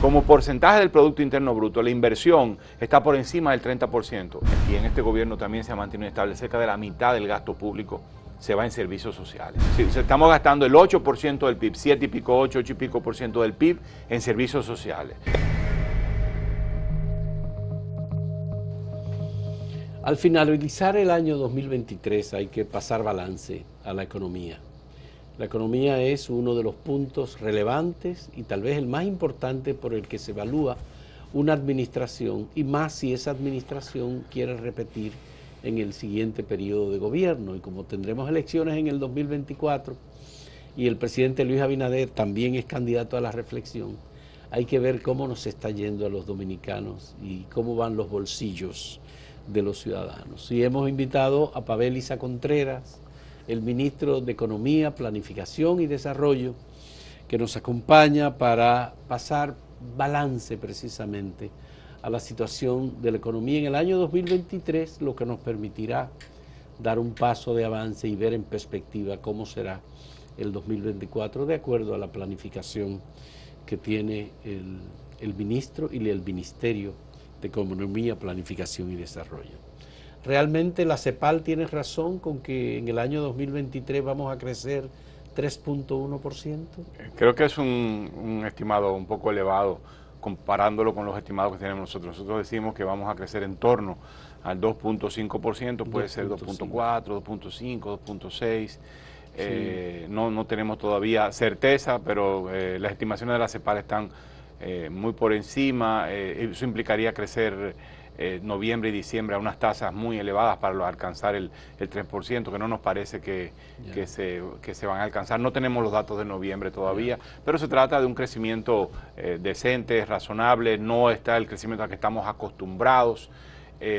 Como porcentaje del Producto Interno Bruto, la inversión está por encima del 30%. Y en este gobierno también se ha mantenido estable. Cerca de la mitad del gasto público se va en servicios sociales. Sí, estamos gastando el 8% del PIB, 7 y pico, 8 y pico por ciento del PIB en servicios sociales. Al finalizar el año 2023 hay que pasar balance a la economía. La economía es uno de los puntos relevantes y tal vez el más importante por el que se evalúa una administración, y más si esa administración quiere repetir en el siguiente periodo de gobierno. Y como tendremos elecciones en el 2024 y el presidente Luis Abinader también es candidato a la reflexión, hay que ver cómo nos está yendo a los dominicanos y cómo van los bolsillos de los ciudadanos. Y hemos invitado a Pavel Issa Contreras, el ministro de Economía, Planificación y Desarrollo, que nos acompaña para pasar balance precisamente a la situación de la economía en el año 2023, lo que nos permitirá dar un paso de avance y ver en perspectiva cómo será el 2024 de acuerdo a la planificación que tiene el ministro y el Ministerio de Economía, Planificación y Desarrollo. ¿Realmente la CEPAL tiene razón con que en el año 2023 vamos a crecer 3.1%? Creo que es un estimado un poco elevado comparándolo con los estimados que tenemos nosotros. Nosotros decimos que vamos a crecer en torno al 2.5%, puede ser 2.4, 2.5, 2.6. No tenemos todavía certeza, pero las estimaciones de la CEPAL están muy por encima. Eso implicaría crecer noviembre y diciembre a unas tasas muy elevadas para alcanzar el 3%, que no nos parece que se van a alcanzar. No tenemos los datos de noviembre todavía, pero se trata de un crecimiento decente, razonable, no está el crecimiento al que estamos acostumbrados,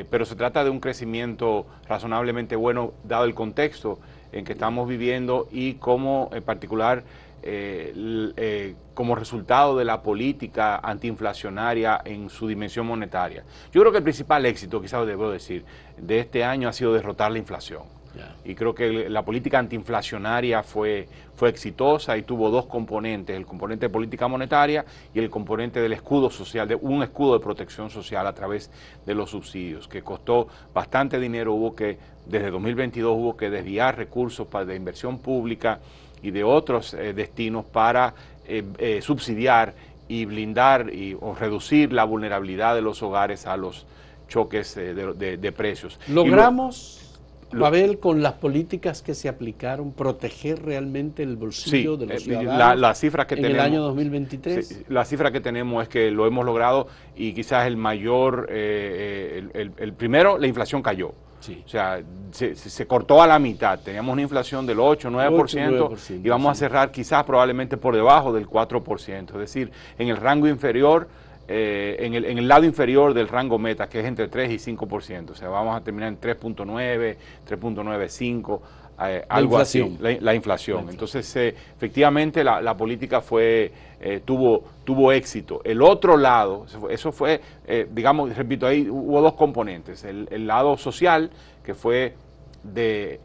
pero se trata de un crecimiento razonablemente bueno dado el contexto en que estamos viviendo y como en particular como resultado de la política antiinflacionaria en su dimensión monetaria. Yo creo que el principal éxito, quizás debo decir, de este año ha sido derrotar la inflación. Y creo que la política antiinflacionaria fue exitosa y tuvo dos componentes, el componente de política monetaria y el componente del escudo social, de un escudo de protección social a través de los subsidios, que costó bastante dinero. Desde 2022 hubo que desviar recursos de inversión pública y de otros destinos para subsidiar y blindar o reducir la vulnerabilidad de los hogares a los choques de precios. ¿Logramos, Pavel, con las políticas que se aplicaron, proteger realmente el bolsillo de los ciudadanos la cifra que en el año 2023? Sí, la cifra que tenemos es que lo hemos logrado y quizás el mayor, el primero, la inflación cayó. Sí. O sea, se cortó a la mitad. Teníamos una inflación del 8-9% y vamos a cerrar quizás probablemente por debajo del 4%. Es decir, en el rango inferior, en el lado inferior del rango meta, que es entre 3 y 5%. O sea, vamos a terminar en 3.9, 3.95%. Algo así, la inflación. Entonces, efectivamente, la política tuvo éxito. El otro lado, eso fue, digamos, repito, ahí hubo dos componentes. El lado social, que fue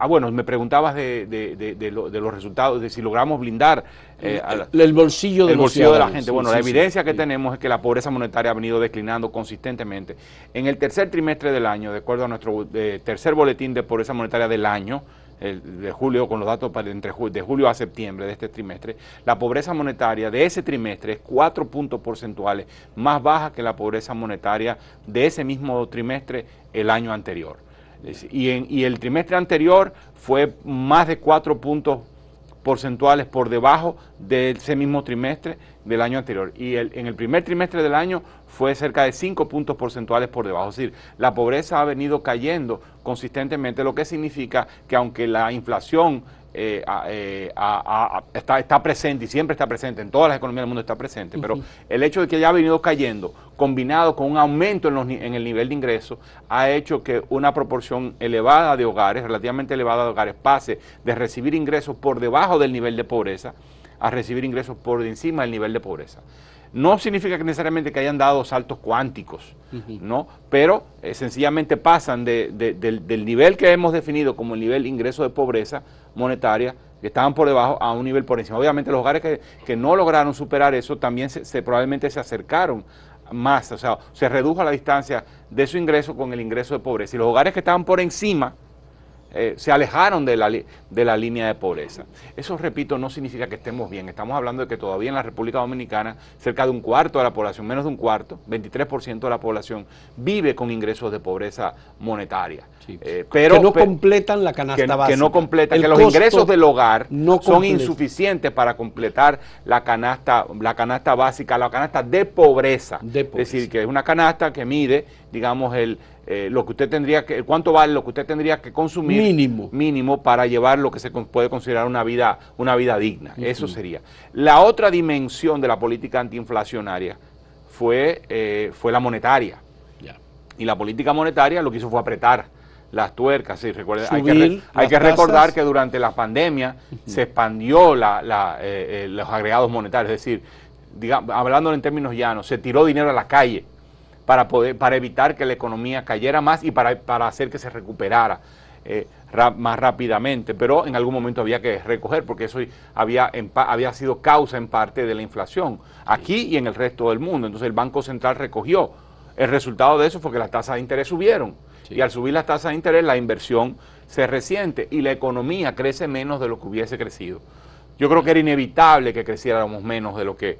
bueno, me preguntabas de los resultados, de si logramos blindar el bolsillo de la gente. Bueno, la evidencia que tenemos es que la pobreza monetaria ha venido declinando consistentemente. En el tercer trimestre del año, de acuerdo a nuestro tercer boletín de pobreza monetaria del año, de julio, con los datos de julio a septiembre de este trimestre, la pobreza monetaria de ese trimestre es 4 puntos porcentuales más baja que la pobreza monetaria de ese mismo trimestre el año anterior. Y el trimestre anterior fue más de 4 puntos porcentuales por debajo de ese mismo trimestre del año anterior. Y en el primer trimestre del año fue cerca de 5 puntos porcentuales por debajo. Es decir, la pobreza ha venido cayendo consistentemente, lo que significa que aunque la inflación está presente y siempre está presente, en todas las economías del mundo está presente, pero el hecho de que haya venido cayendo, combinado con un aumento en el nivel de ingresos, ha hecho que una proporción elevada de hogares, relativamente elevada de hogares, pase de recibir ingresos por debajo del nivel de pobreza a recibir ingresos por encima del nivel de pobreza. No significa que necesariamente que hayan dado saltos cuánticos, ¿no? Pero sencillamente pasan del nivel que hemos definido como el nivel ingreso de pobreza monetaria, que estaban por debajo a un nivel por encima. Obviamente los hogares que no lograron superar eso también probablemente se acercaron más, o sea, se redujo la distancia de su ingreso con el ingreso de pobreza. Y los hogares que estaban por encima se alejaron de la línea de pobreza. Eso, repito, no significa que estemos bien. Estamos hablando de que todavía en la República Dominicana cerca de un cuarto de la población, menos de un cuarto, 23% de la población vive con ingresos de pobreza monetaria. Sí. Pero que no completan la canasta básica. Que no completan, que los ingresos del hogar son insuficientes para completar la canasta básica, la canasta de pobreza. Es decir, que es una canasta que mide, digamos, lo que usted tendría que, cuánto vale lo que usted tendría que consumir mínimo para llevar lo que se puede considerar una vida digna. Eso sería. La otra dimensión de la política antiinflacionaria fue la monetaria. Y la política monetaria lo que hizo fue apretar las tuercas. Sí, recuerde, hay que recordar que durante la pandemia se expandió los agregados monetarios, es decir, hablando en términos llanos, se tiró dinero a la calle para evitar que la economía cayera más y para hacer que se recuperara más rápidamente, pero en algún momento había que recoger porque eso había sido causa en parte de la inflación aquí y en el resto del mundo. Entonces el Banco Central recogió. El resultado de eso fue que las tasas de interés subieron y al subir las tasas de interés la inversión se resiente y la economía crece menos de lo que hubiese crecido. Yo creo que era inevitable que creciéramos menos de lo que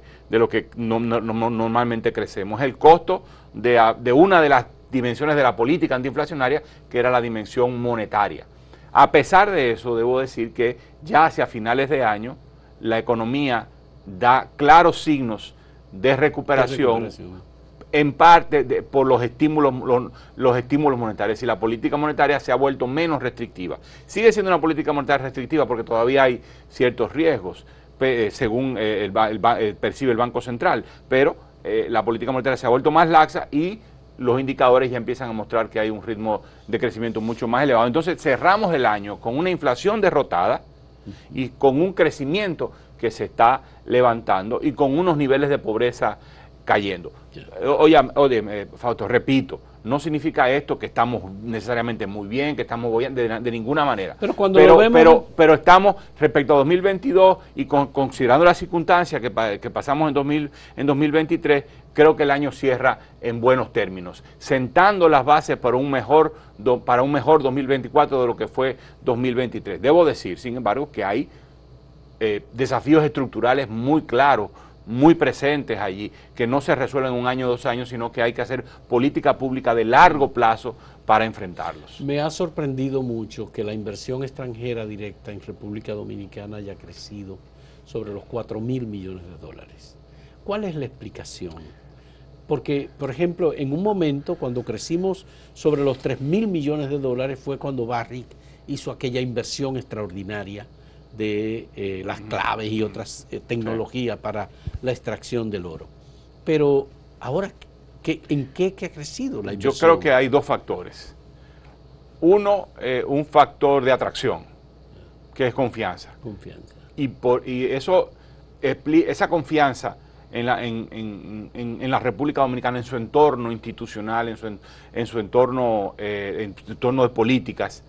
normalmente crecemos. Es el costo de una de las dimensiones de la política antiinflacionaria, que era la dimensión monetaria. A pesar de eso, debo decir que ya hacia finales de año, la economía da claros signos de recuperación. En parte por los estímulos monetarios, y la política monetaria se ha vuelto menos restrictiva. Sigue siendo una política monetaria restrictiva porque todavía hay ciertos riesgos, según percibe el Banco Central, pero la política monetaria se ha vuelto más laxa y los indicadores ya empiezan a mostrar que hay un ritmo de crecimiento mucho más elevado. Entonces cerramos el año con una inflación derrotada y con un crecimiento que se está levantando y con unos niveles de pobreza cayendo. Oye, Fausto, repito, no significa esto que estamos necesariamente muy bien, que estamos bien, de ninguna manera. Pero estamos, respecto a 2022 y considerando las circunstancias que pasamos en 2023, creo que el año cierra en buenos términos, sentando las bases para un mejor 2024 de lo que fue 2023. Debo decir, sin embargo, que hay desafíos estructurales muy claros, muy presentes allí, que no se resuelven en un año o 2 años, sino que hay que hacer política pública de largo plazo para enfrentarlos. Me ha sorprendido mucho que la inversión extranjera directa en República Dominicana haya crecido sobre los 4.000 millones de dólares. ¿Cuál es la explicación? Porque, por ejemplo, en un momento cuando crecimos sobre los 3.000 millones de dólares fue cuando Barrick hizo aquella inversión extraordinaria de las claves y otras tecnologías para la extracción del oro. Pero ahora, ¿en qué ha crecido la inversión? Yo creo que hay dos factores. Uno, un factor de atracción, que es confianza. Y esa confianza en la República Dominicana, en su entorno institucional, en su entorno de políticas,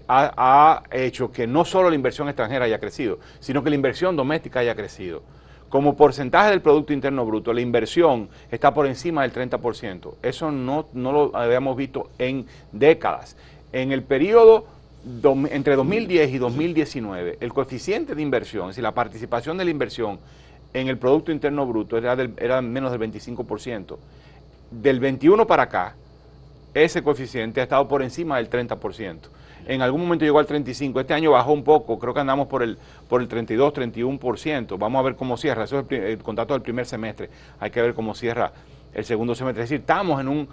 ha hecho que no solo la inversión extranjera haya crecido, sino que la inversión doméstica haya crecido. Como porcentaje del Producto Interno Bruto, la inversión está por encima del 30%. Eso no lo habíamos visto en décadas. En el periodo entre 2010 y 2019, el coeficiente de inversión, es decir, la participación de la inversión en el Producto Interno Bruto era menos del 25%. Del 21 para acá, ese coeficiente ha estado por encima del 30%. En algún momento llegó al 35%, este año bajó un poco, creo que andamos por el 32, 31%. Vamos a ver cómo cierra, eso es el contrato del primer semestre, hay que ver cómo cierra el segundo semestre. Es decir, estamos en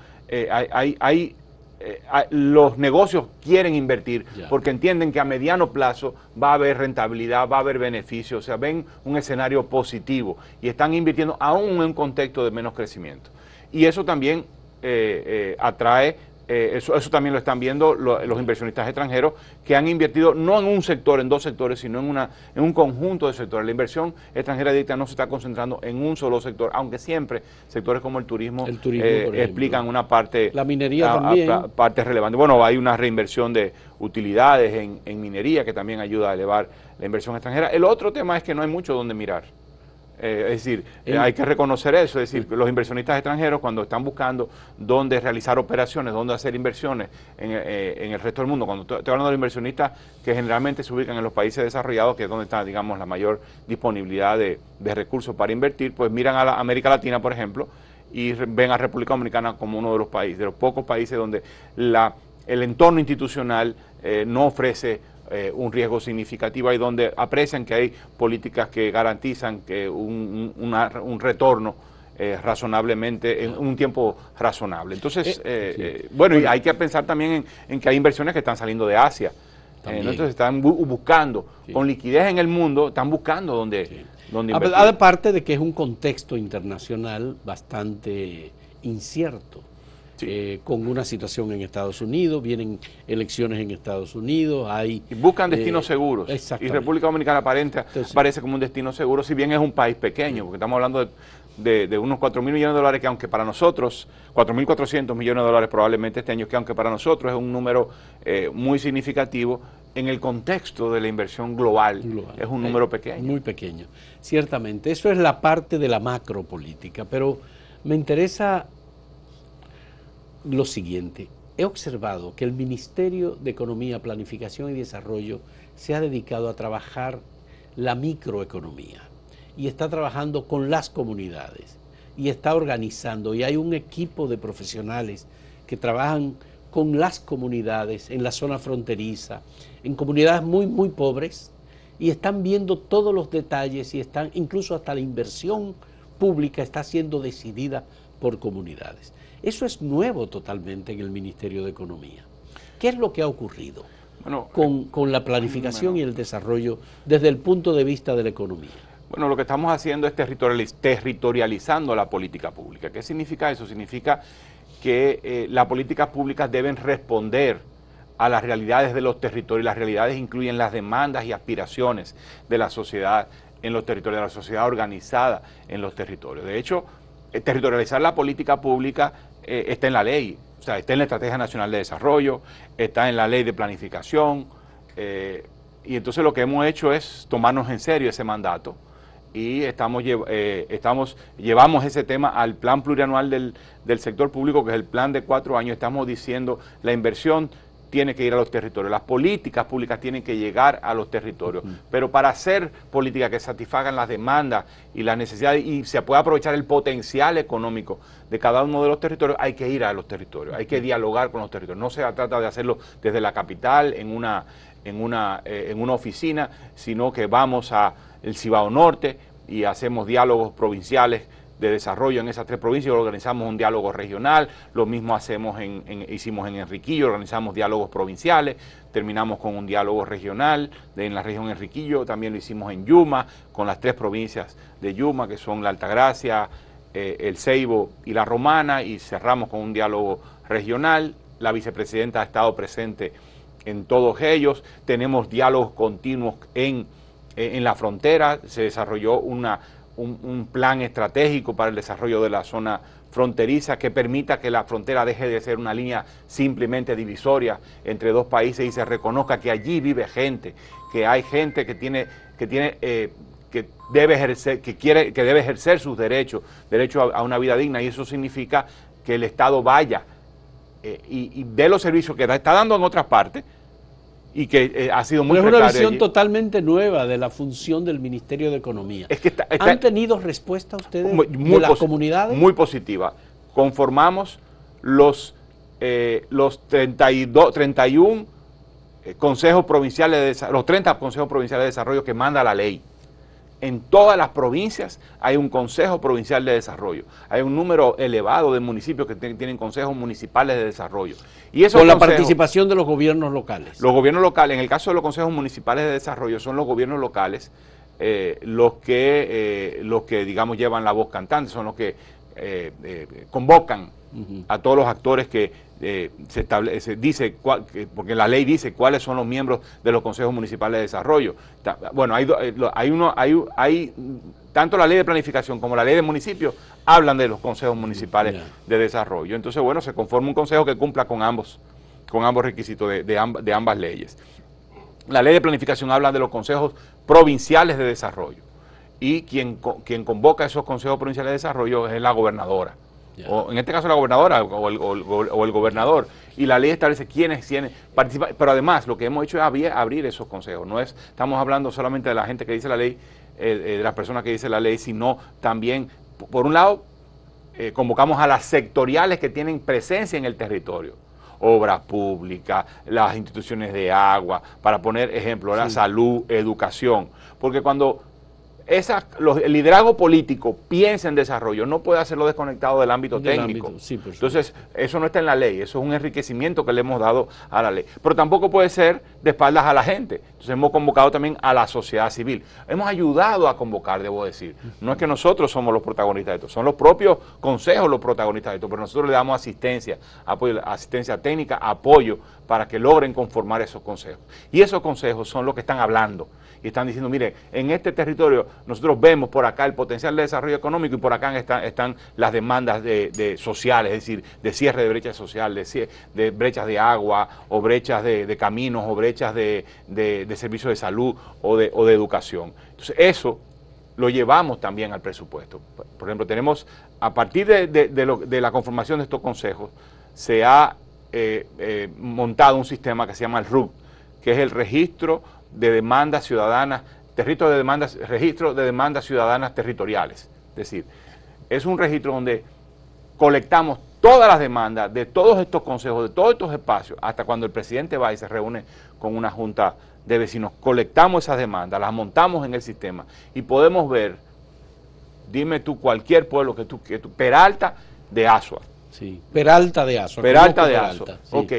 los negocios quieren invertir porque entienden que a mediano plazo va a haber rentabilidad, va a haber beneficios, o sea, ven un escenario positivo y están invirtiendo aún en un contexto de menos crecimiento. Y eso también atrae Eso también lo están viendo los inversionistas extranjeros que han invertido no en un sector, en dos sectores, sino en un conjunto de sectores. La inversión extranjera directa no se está concentrando en un solo sector, aunque siempre sectores como el turismo explican una parte, la minería también, parte relevante. Bueno, hay una reinversión de utilidades en minería que también ayuda a elevar la inversión extranjera. El otro tema es que no hay mucho donde mirar. Es decir, hay que reconocer eso, es decir, los inversionistas extranjeros cuando están buscando dónde realizar operaciones, dónde hacer inversiones en el resto del mundo, cuando estoy hablando de los inversionistas que generalmente se ubican en los países desarrollados, que es donde está, digamos, la mayor disponibilidad de recursos para invertir, pues miran a América Latina, por ejemplo, y ven a República Dominicana como uno de los países, de los pocos países donde el entorno institucional no ofrece un riesgo significativo y donde aprecian que hay políticas que garantizan que un retorno razonablemente, en un tiempo razonable. Entonces, bueno, y hay que pensar también en que hay inversiones que están saliendo de Asia. Entonces están buscando, con liquidez en el mundo, están buscando donde invertir. Aparte de que es un contexto internacional bastante incierto. Con una situación en Estados Unidos, vienen elecciones en Estados Unidos, y buscan destinos seguros, y República Dominicana aparece como un destino seguro, si bien es un país pequeño, porque estamos hablando de unos 4.000 millones de dólares, que aunque para nosotros, 4.400 millones de dólares probablemente este año, que aunque para nosotros es un número muy significativo, en el contexto de la inversión global es un número pequeño. Muy pequeño, ciertamente. Eso es la parte de la macropolítica, pero me interesa lo siguiente. He observado que el Ministerio de Economía, Planificación y Desarrollo se ha dedicado a trabajar la microeconomía y está trabajando con las comunidades y está organizando, y hay un equipo de profesionales que trabajan con las comunidades en la zona fronteriza, en comunidades muy, muy pobres, y están viendo todos los detalles y están, incluso hasta la inversión pública está siendo decidida por comunidades. Eso es nuevo totalmente en el Ministerio de Economía. ¿Qué es lo que ha ocurrido con la planificación y el desarrollo desde el punto de vista de la economía? Bueno, lo que estamos haciendo es territorializando la política pública. ¿Qué significa eso? Significa que las políticas públicas deben responder a las realidades de los territorios. Las realidades incluyen las demandas y aspiraciones de la sociedad en los territorios, de la sociedad organizada en los territorios. De hecho, territorializar la política pública está en la ley, o sea, está en la Estrategia Nacional de Desarrollo, está en la Ley de Planificación, y entonces lo que hemos hecho es tomarnos en serio ese mandato y llevamos ese tema al plan plurianual del sector público, que es el plan de 4 años. Estamos diciendo la inversión tiene que ir a los territorios, las políticas públicas tienen que llegar a los territorios, pero para hacer políticas que satisfagan las demandas y las necesidades y se pueda aprovechar el potencial económico de cada uno de los territorios, hay que ir a los territorios, hay que dialogar con los territorios. No se trata de hacerlo desde la capital en una oficina, sino que vamos a el Cibao Norte y hacemos diálogos provinciales de desarrollo en esas 3 provincias, organizamos un diálogo regional, lo mismo hicimos en Enriquillo, organizamos diálogos provinciales, terminamos con un diálogo regional en la región Enriquillo, también lo hicimos en Yuma, con las 3 provincias de Yuma, que son la Altagracia, el Ceibo y la Romana, y cerramos con un diálogo regional. La vicepresidenta ha estado presente en todos ellos, tenemos diálogos continuos en la frontera, se desarrolló un plan estratégico para el desarrollo de la zona fronteriza que permita que la frontera deje de ser una línea simplemente divisoria entre 2 países y se reconozca que allí vive gente, que hay gente que debe ejercer sus derechos a una vida digna, y eso significa que el Estado vaya y dé los servicios que está dando en otras partes y que ha sido muy precario. Es una visión allí totalmente nueva de la función del Ministerio de Economía. Es que ¿han tenido respuesta ustedes de las comunidades? Muy positiva. Conformamos los 31 consejos provinciales, los 30 consejos provinciales de desarrollo que manda la ley. En todas las provincias hay un consejo provincial de desarrollo. Hay un número elevado de municipios que tienen consejos municipales de desarrollo. Y con la participación de los gobiernos locales. Los gobiernos locales, en el caso de los consejos municipales de desarrollo, son los gobiernos locales los que digamos, llevan la voz cantante, son los que convocan a todos los actores que se establece, porque la ley dice cuáles son los miembros de los consejos municipales de desarrollo. Bueno, hay tanto la ley de planificación como la ley de municipios hablan de los consejos municipales de desarrollo. Entonces, bueno, se conforma un consejo que cumpla con ambos requisitos de ambas leyes. La ley de planificación habla de los consejos provinciales de desarrollo y quien convoca esos consejos provinciales de desarrollo es la gobernadora. O en este caso la gobernadora o el gobernador, y la ley establece quiénes participan, pero además lo que hemos hecho es abrir esos consejos. Estamos hablando solamente de la gente que dice la ley, de las personas que dice la ley, sino también, por un lado, convocamos a las sectoriales que tienen presencia en el territorio, obras públicas, las instituciones de agua, para poner ejemplo, la salud, educación, porque cuando el liderazgo político piensa en desarrollo, no puede hacerlo desconectado del ámbito técnico. Entonces, eso no está en la ley, eso es un enriquecimiento que le hemos dado a la ley. Pero tampoco puede ser de espaldas a la gente. Entonces, hemos convocado también a la sociedad civil. Hemos ayudado a convocar, debo decir. No es que nosotros somos los protagonistas de esto, son los propios consejos los protagonistas de esto, pero nosotros le damos asistencia, asistencia técnica, apoyo para que logren conformar esos consejos. Y esos consejos son los que están hablando y están diciendo, mire, en este territorio nosotros vemos por acá el potencial de desarrollo económico y por acá están las demandas sociales, es decir, de cierre de brechas sociales, de brechas de agua, o brechas de caminos, o brechas de servicios de salud o de educación. Entonces, eso lo llevamos también al presupuesto. Por ejemplo, tenemos, a partir de la conformación de estos consejos, se ha montado un sistema que se llama el RUC, que es el Registro de Demandas Ciudadanas, registro de demandas ciudadanas territoriales. Es decir, es un registro donde colectamos todas las demandas de todos estos consejos, de todos estos espacios, hasta cuando el presidente va y se reúne con una junta de vecinos. Colectamos esas demandas, las montamos en el sistema y podemos ver, dime tú, cualquier pueblo que tú Peralta de Asua. Sí, Peralta de Asua. Peralta de Asua. Sí. Ok,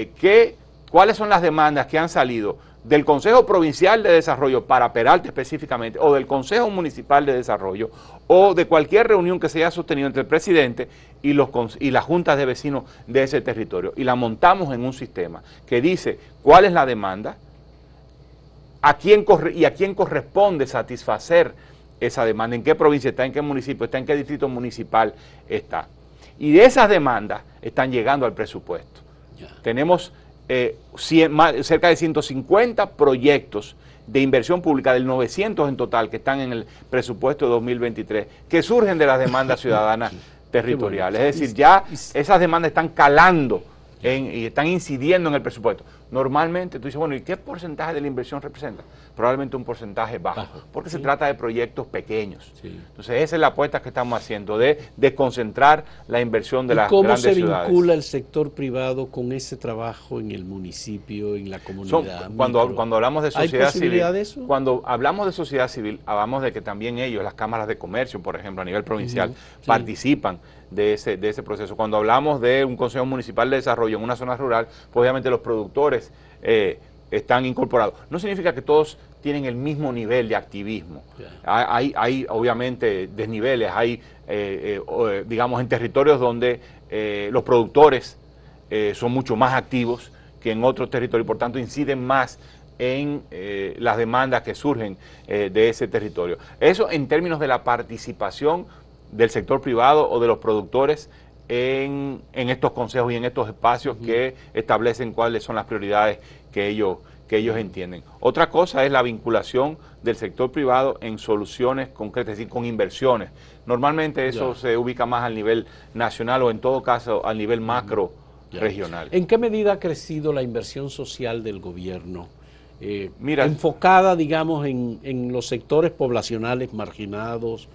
¿cuáles son las demandas que han salido del Consejo Provincial de Desarrollo para Peralta específicamente, o del Consejo Municipal de Desarrollo, o de cualquier reunión que se haya sostenido entre el presidente y las juntas de vecinos de ese territorio? Y la montamos en un sistema que dice cuál es la demanda, a quién corresponde satisfacer esa demanda, en qué provincia está, en qué municipio está, en qué distrito municipal está. Y de esas demandas están llegando al presupuesto. Tenemos cerca de 150 proyectos de inversión pública, del 900 en total, que están en el presupuesto de 2023, que surgen de las demandas ciudadanas territoriales. Es decir, ya esas demandas están calando y están incidiendo en el presupuesto. Normalmente tú dices, bueno, ¿y qué porcentaje de la inversión representa? Probablemente un porcentaje bajo, porque se trata de proyectos pequeños. Entonces esa es la apuesta que estamos haciendo, de concentrar la inversión de las grandes ciudades. ¿Cómo se vincula el sector privado con ese trabajo en el municipio, en la comunidad? Cuando hablamos de sociedad civil, de eso? Cuando hablamos de sociedad civil, hablamos de que también ellos, las cámaras de comercio, por ejemplo, a nivel provincial, participan de ese proceso. Cuando hablamos de un consejo municipal de desarrollo en una zona rural, pues obviamente los productores están incorporados. No significa que todos tienen el mismo nivel de activismo. Hay obviamente desniveles, hay digamos en territorios donde los productores son mucho más activos que en otros territorios y por tanto inciden más en las demandas que surgen de ese territorio. Eso en términos de la participación del sector privado o de los productores en estos consejos y en estos espacios que establecen cuáles son las prioridades que ellos entienden. Otra cosa es la vinculación del sector privado en soluciones concretas, es decir, con inversiones. Normalmente eso se ubica más al nivel nacional o en todo caso al nivel macro regional. ¿En qué medida ha crecido la inversión social del gobierno? Enfocada, digamos, en los sectores poblacionales marginados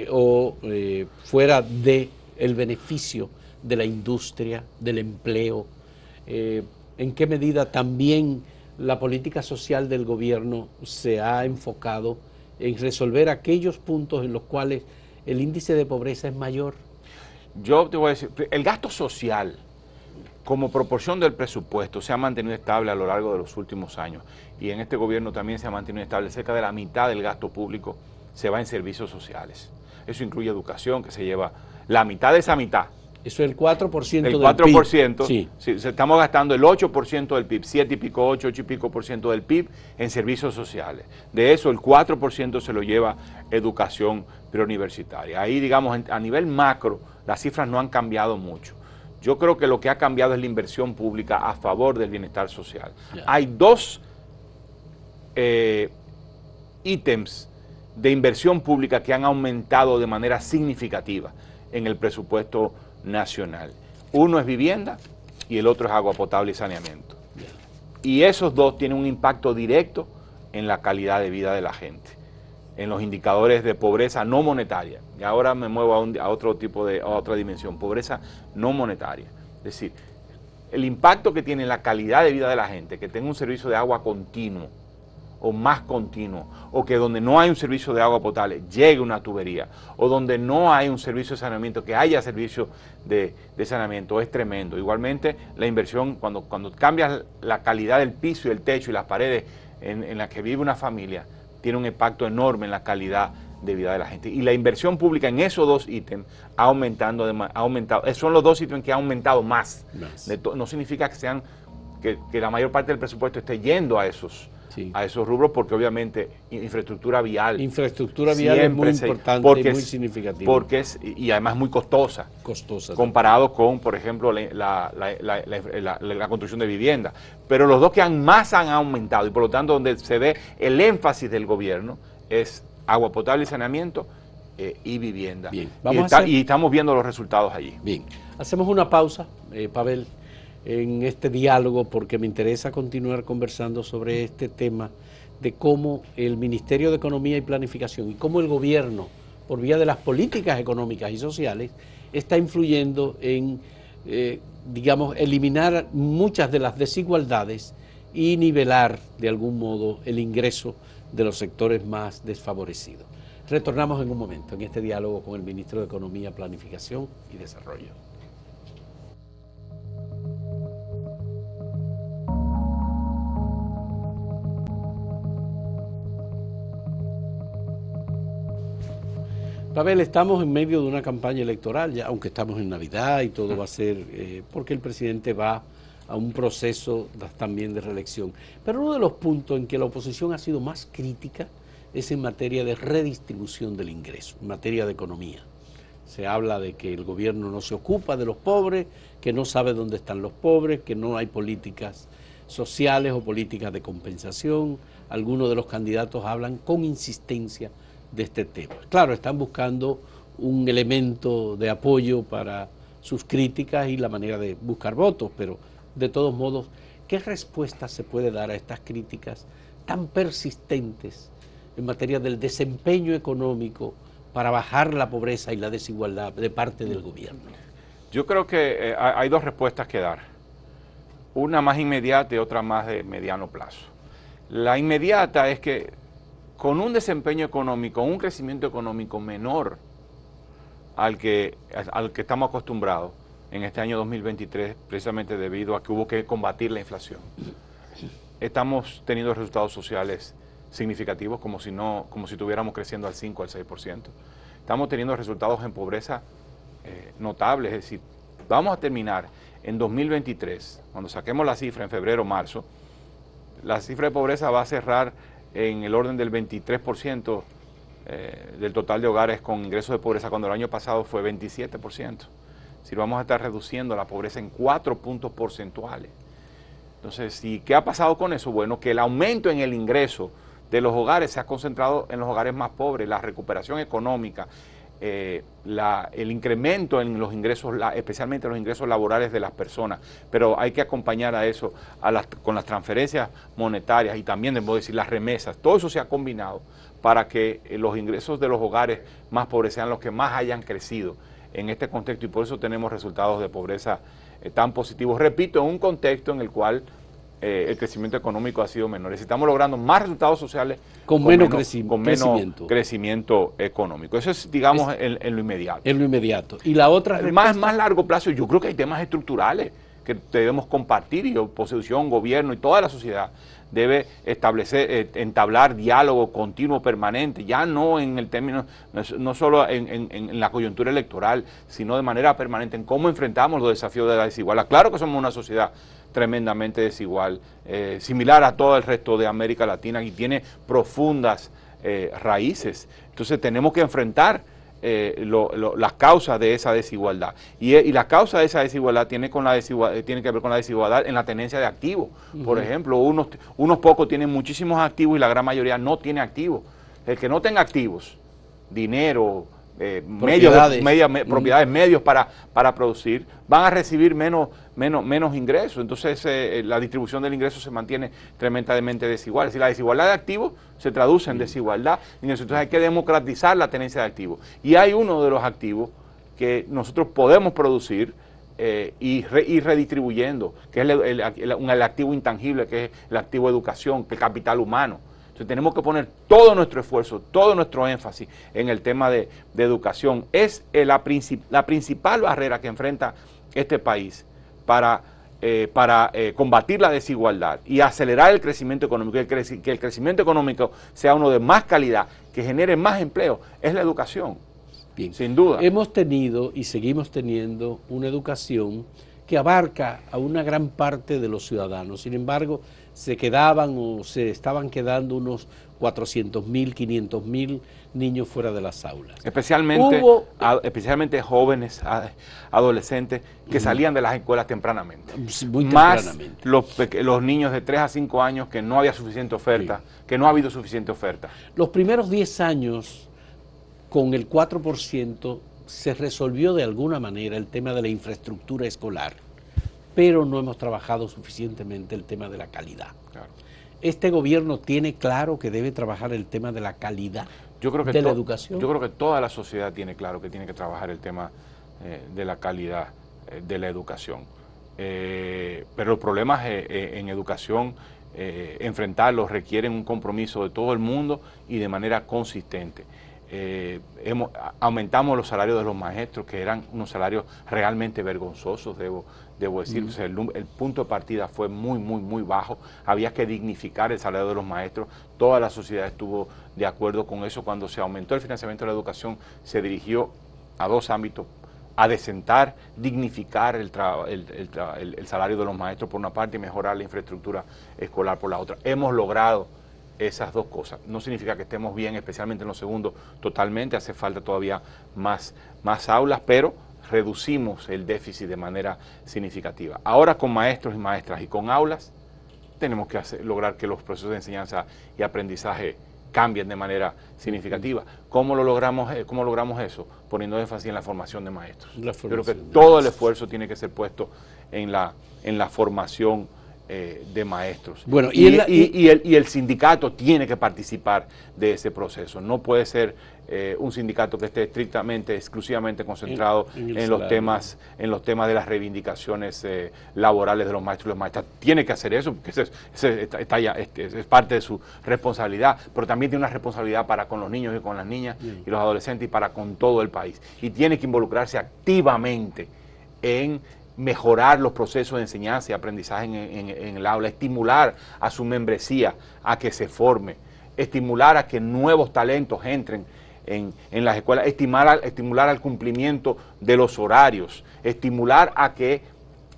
o fuera de el beneficio de la industria, del empleo. ¿En qué medida también la política social del gobierno se ha enfocado en resolver aquellos puntos en los cuales el índice de pobreza es mayor? Yo te voy a decir, el gasto social como proporción del presupuesto se ha mantenido estable a lo largo de los últimos años, y en este gobierno también se ha mantenido estable. Cerca de la mitad del gasto público se va en servicios sociales. Eso incluye educación, que se lleva la mitad de esa mitad. Eso es el 4% el del 4%, PIB. Sí. Estamos gastando el 8% del PIB, 7 y pico, 8 y pico por ciento del PIB en servicios sociales. De eso el 4% se lo lleva educación preuniversitaria. Ahí, digamos, a nivel macro, las cifras no han cambiado mucho. Yo creo que lo que ha cambiado es la inversión pública a favor del bienestar social. Yeah. Hay dos ítems de inversión pública que han aumentado de manera significativa en el presupuesto nacional. Uno es vivienda y el otro es agua potable y saneamiento. Yeah. Y esos dos tienen un impacto directo en la calidad de vida de la gente, en los indicadores de pobreza no monetaria. Y ahora me muevo a otro tipo a otra dimensión, pobreza no monetaria. Es decir, el impacto que tiene en la calidad de vida de la gente, que tenga un servicio de agua continuo o más continuo, o que donde no hay un servicio de agua potable llegue una tubería, o donde no hay un servicio de saneamiento, que haya servicio de saneamiento, es tremendo. Igualmente, la inversión, cuando cambias la calidad del piso y el techo y las paredes en las que vive una familia, tiene un impacto enorme en la calidad de vida de la gente. Y la inversión pública en esos dos ítems ha aumentado. Son los dos ítems que han aumentado más. No significa que la mayor parte del presupuesto esté yendo a esos rubros, porque obviamente infraestructura vial. Infraestructura vial es muy importante y muy significativa. Y además muy costosa. Comparado con, por ejemplo, la construcción de vivienda. Pero los dos que más han aumentado, y por lo tanto donde se ve el énfasis del gobierno, es agua potable y saneamiento y vivienda. Bien, y estamos viendo los resultados allí. Bien, hacemos una pausa, Pavel, en este diálogo, porque me interesa continuar conversando sobre este tema de cómo el Ministerio de Economía y Planificación y cómo el gobierno, por vía de las políticas económicas y sociales, está influyendo en, digamos, eliminar muchas de las desigualdades y nivelar de algún modo el ingreso de los sectores más desfavorecidos. Retornamos en un momento en este diálogo con el Ministro de Economía, Planificación y Desarrollo. Pavel, estamos en medio de una campaña electoral, ya, aunque estamos en Navidad y todo va a ser, porque el presidente va a un proceso también de reelección. Pero uno de los puntos en que la oposición ha sido más crítica es en materia de redistribución del ingreso, en materia de economía. Se habla de que el gobierno no se ocupa de los pobres, que no sabe dónde están los pobres, que no hay políticas sociales o políticas de compensación. Algunos de los candidatos hablan con insistencia de este tema. Claro, están buscando un elemento de apoyo para sus críticas y la manera de buscar votos, pero de todos modos, ¿qué respuesta se puede dar a estas críticas tan persistentes en materia del desempeño económico para bajar la pobreza y la desigualdad de parte del gobierno? Yo creo que hay dos respuestas que dar. Una más inmediata y otra más de mediano plazo. La inmediata es que con un desempeño económico, un crecimiento económico menor al que estamos acostumbrados en este año 2023, precisamente debido a que hubo que combatir la inflación, estamos teniendo resultados sociales significativos, como si estuviéramos creciendo al 5 al 6%. Estamos teniendo resultados en pobreza notables, es decir, vamos a terminar en 2023, cuando saquemos la cifra en febrero o marzo, la cifra de pobreza va a cerrar en el orden del 23% del total de hogares con ingresos de pobreza, cuando el año pasado fue 27%. Es decir, vamos a estar reduciendo la pobreza en 4 puntos porcentuales. Entonces, ¿y qué ha pasado con eso? Bueno, que el aumento en el ingreso de los hogares se ha concentrado en los hogares más pobres, la recuperación económica, el incremento en los ingresos, especialmente los ingresos laborales de las personas, pero hay que acompañar a eso con las transferencias monetarias y también, debo decir, las remesas. Todo eso se ha combinado para que los ingresos de los hogares más pobres sean los que más hayan crecido en este contexto, y por eso tenemos resultados de pobreza tan positivos. Repito, en un contexto en el cual el crecimiento económico ha sido menor. Estamos logrando más resultados sociales con menos crecimiento económico. Eso es, digamos, en lo inmediato. En lo inmediato. Y la otra más largo plazo, yo creo que hay temas estructurales que debemos compartir, y oposición, gobierno y toda la sociedad debe establecer, entablar diálogo continuo, permanente, ya no en el término, no solo en la coyuntura electoral, sino de manera permanente, en cómo enfrentamos los desafíos de la desigualdad. Claro que somos una sociedad tremendamente desigual, similar a todo el resto de América Latina y tiene profundas raíces. Entonces tenemos que enfrentar las causas de esa desigualdad. Y la causa de esa desigualdad tiene que ver con la desigualdad en la tenencia de activos. Por ejemplo, unos pocos tienen muchísimos activos y la gran mayoría no tiene activos. El que no tenga activos, dinero, propiedades, medios para producir, van a recibir menos ingresos. Entonces la distribución del ingreso se mantiene tremendamente desigual. Es decir, la desigualdad de activos se traduce en desigualdad. Entonces hay que democratizar la tenencia de activos. Y hay uno de los activos que nosotros podemos producir y ir redistribuyendo, que es el activo intangible, que es el activo de educación, que es el capital humano. Entonces tenemos que poner todo nuestro esfuerzo, todo nuestro énfasis en el tema de educación. Es la principal barrera que enfrenta este país para combatir la desigualdad y acelerar el crecimiento económico, que el crecimiento económico sea uno de más calidad, que genere más empleo, es la educación. Bien. Sin duda. Hemos tenido y seguimos teniendo una educación que abarca a una gran parte de los ciudadanos. Sin embargo, se estaban quedando unos 400.000, 500.000 niños fuera de las aulas. Especialmente jóvenes, adolescentes que salían de las escuelas tempranamente. Muy tempranamente. Más los niños de 3 a 5 años que no había suficiente oferta, que no ha habido suficiente oferta. Los primeros 10 años, con el 4%, se resolvió de alguna manera el tema de la infraestructura escolar, pero no hemos trabajado suficientemente el tema de la calidad. Claro. Este gobierno tiene claro que debe trabajar el tema de la calidad de la educación. Yo creo que toda la sociedad tiene claro que tiene que trabajar el tema de la calidad de la educación. Pero los problemas en educación, enfrentarlos requieren un compromiso de todo el mundo y de manera consistente. Aumentamos los salarios de los maestros, que eran unos salarios realmente vergonzosos, debo decir. O sea, el punto de partida fue muy bajo. Había que dignificar el salario de los maestros. Toda la sociedad estuvo de acuerdo con eso. Cuando se aumentó el financiamiento de la educación, se dirigió a 2 ámbitos: a decentar, dignificar el salario de los maestros por una parte y mejorar la infraestructura escolar por la otra. Hemos logrado esas 2 cosas. No significa que estemos bien, especialmente en lo segundo, totalmente. Hace falta todavía más aulas, pero reducimos el déficit de manera significativa. Ahora, con maestros y maestras y con aulas, tenemos que lograr que los procesos de enseñanza y aprendizaje cambien de manera significativa. ¿Cómo logramos eso? Poniendo énfasis en la formación de maestros. Yo creo que todo el esfuerzo tiene que ser puesto en la formación de maestros. Bueno, y el sindicato tiene que participar de ese proceso. No puede ser un sindicato que esté exclusivamente concentrado en los temas de las reivindicaciones laborales de los maestros y las maestras. Tiene que hacer eso, porque es parte de su responsabilidad, pero también tiene una responsabilidad para con los niños y con las niñas y los adolescentes y para con todo el país. Y tiene que involucrarse activamente en mejorar los procesos de enseñanza y aprendizaje en el aula, estimular a su membresía a que se forme, estimular a que nuevos talentos entren en las escuelas, estimular al cumplimiento de los horarios, estimular a que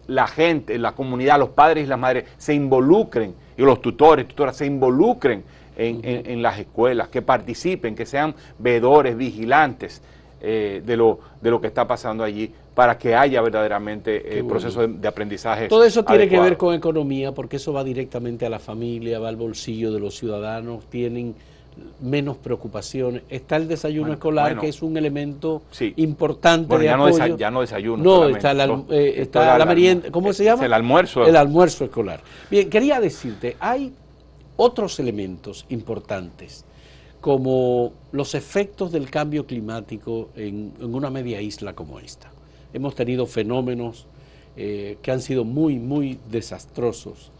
la gente, la comunidad, los padres y las madres se involucren, y los tutores, tutoras se involucren en las escuelas, que participen, que sean veedores, vigilantes de lo que está pasando allí, para que haya verdaderamente procesos de aprendizaje. Todo eso tiene que ver con economía, porque eso va directamente a la familia, va al bolsillo de los ciudadanos, tienen menos preocupaciones. Está el desayuno escolar, que es un elemento importante de apoyo. Ya no desayuno. No, está la merienda. ¿Cómo se llama? El almuerzo. El almuerzo escolar. Bien, quería decirte, hay otros elementos importantes, como los efectos del cambio climático en una media isla como esta. Hemos tenido fenómenos que han sido muy desastrosos,